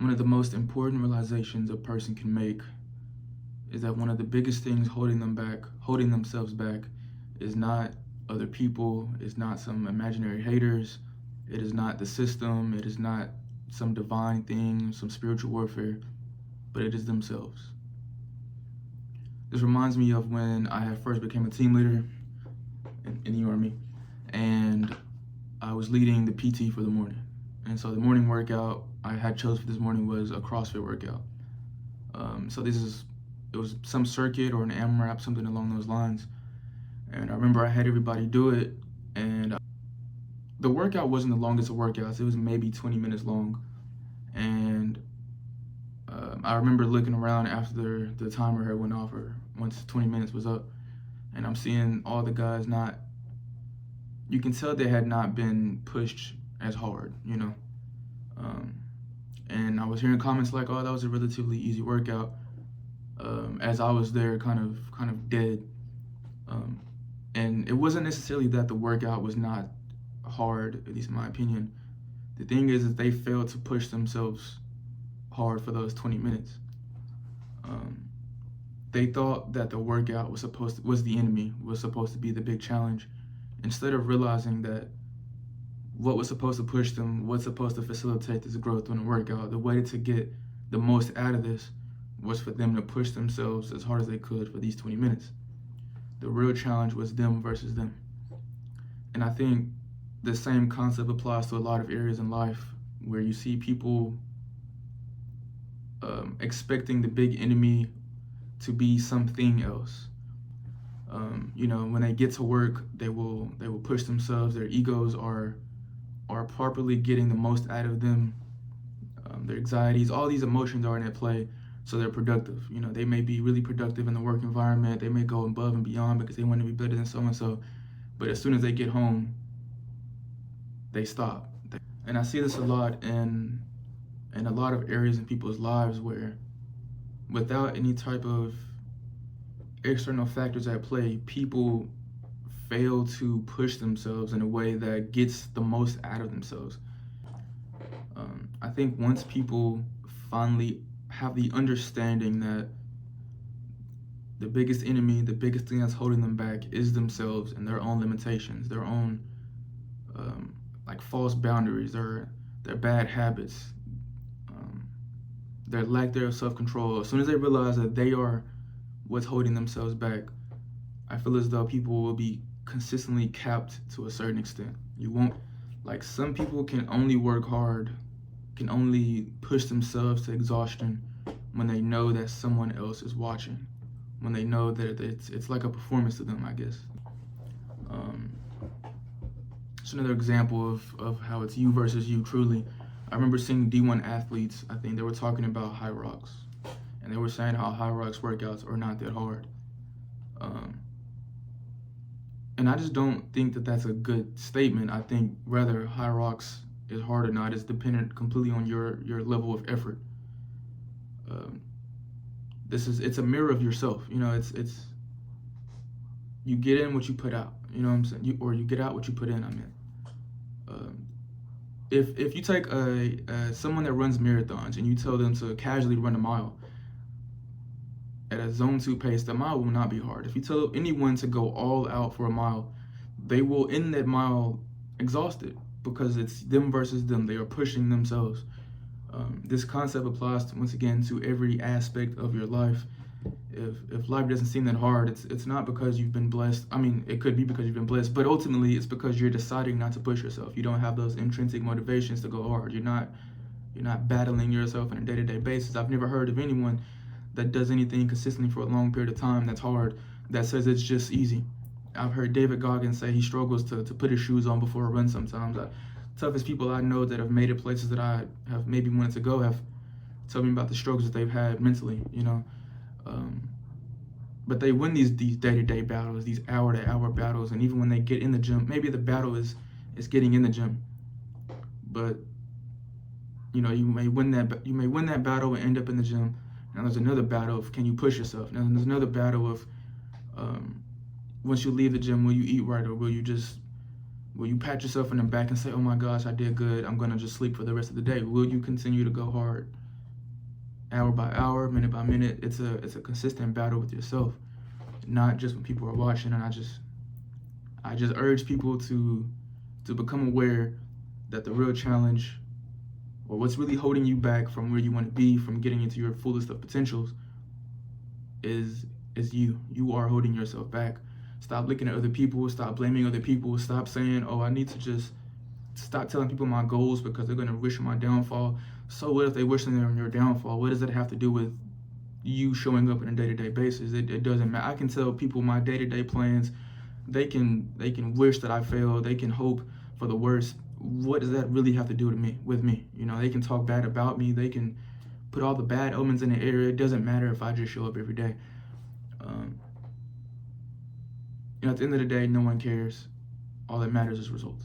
One of the most important realizations a person can make is that one of the biggest things holding themselves back, is not other people, is not some imaginary haters, it is not the system, it is not some divine thing, some spiritual warfare, but it is themselves. This reminds me of when I had first became a team leader in the Army, and I was leading the PT for the morning. And so the morning workout I had chose for this morning was a CrossFit workout. It was some circuit or an AMRAP, something along those lines. And I remember I had everybody do it, and the workout wasn't the longest of workouts. It was maybe 20 minutes long. And I remember looking around after the timer had went off, or once 20 minutes was up, and I'm seeing all the guys you can tell they had not been pushed as hard, and I was hearing comments like, "Oh, that was a relatively easy workout," as I was there, kind of dead. And it wasn't necessarily that the workout was not hard, at least in my opinion. The thing is that they failed to push themselves hard for those 20 minutes. They thought that the workout was the enemy, was supposed to be the big challenge, instead of realizing that what was supposed to push them, what's supposed to facilitate this growth in the workout, the way to get the most out of this was for them to push themselves as hard as they could for these 20 minutes. The real challenge was them versus them. And I think the same concept applies to a lot of areas in life where you see people expecting the big enemy to be something else. When they get to work, they will push themselves. Their egos are properly getting the most out of them. Their anxieties, all these emotions are in play, so they're productive. They may be really productive in the work environment. They may go above and beyond because they want to be better than so and so. But as soon as they get home, they stop. And I see this a lot in a lot of areas in people's lives where, without any type of external factors at play, people fail to push themselves in a way that gets the most out of themselves. I think once people finally have the understanding that the biggest enemy, the biggest thing that's holding them back is themselves and their own limitations, their own false boundaries, their bad habits, their lack thereof self-control. As soon as they realize that they are what's holding themselves back, I feel as though people will be consistently capped to a certain extent. You won't, some people can only work hard, can only push themselves to exhaustion when they know that someone else is watching, when they know that it's like a performance to them, I guess. It's another example of how it's you versus you, truly. I remember seeing D1 athletes, I think they were talking about high rocks, and they were saying how high rocks workouts are not that hard. And I just don't think that that's a good statement. I think rather high rocks is hard or not is dependent completely on your level of effort. It's a mirror of yourself. It's you get in what you put out. You know what I'm saying? You get out what you put in. I mean, if you take someone that runs marathons and you tell them to casually run a mile at a zone 2 pace, the mile will not be hard. If you tell anyone to go all out for a mile, they will end that mile exhausted because it's them versus them. They are pushing themselves. This concept applies once again to every aspect of your life. If life doesn't seem that hard, it's not because you've been blessed. I mean, it could be because you've been blessed, but ultimately it's because you're deciding not to push yourself. You don't have those intrinsic motivations to go hard. You're not battling yourself on a day-to-day basis. I've never heard of anyone that does anything consistently for a long period of time that's hard, that says it's just easy. I've heard David Goggins say he struggles to put his shoes on before a run sometimes. Toughest people I know that have made it places that I have maybe wanted to go have told me about the struggles that they've had mentally, but they win these day-to-day battles, these hour-to-hour battles, and even when they get in the gym, maybe the battle is getting in the gym, but you may win that battle and end up in the gym. Now there's another battle of, can you push yourself? Now there's another battle of, once you leave the gym, will you eat right, or will you pat yourself in the back and say, oh my gosh, I did good, I'm gonna just sleep for the rest of the day? Will you continue to go hard? hour by hour, minute by minute. It's a consistent battle with yourself, not just when people are watching. And I just urge people to become aware that the real challenge, or what's really holding you back from where you want to be, from getting into your fullest of potentials, is you. You are holding yourself back. Stop looking at other people. Stop blaming other people. Stop saying, "Oh, I need to just stop telling people my goals because they're gonna wish my downfall." So what if they wish on your downfall? What does it have to do with you showing up on a day-to-day basis? It doesn't matter. I can tell people my day-to-day plans. They can wish that I fail. They can hope for the worst. What does that really have to do with me? They can talk bad about me. They can put all the bad omens in the air. It doesn't matter if I just show up every day. Um, at the end of the day, no one cares. All that matters is results.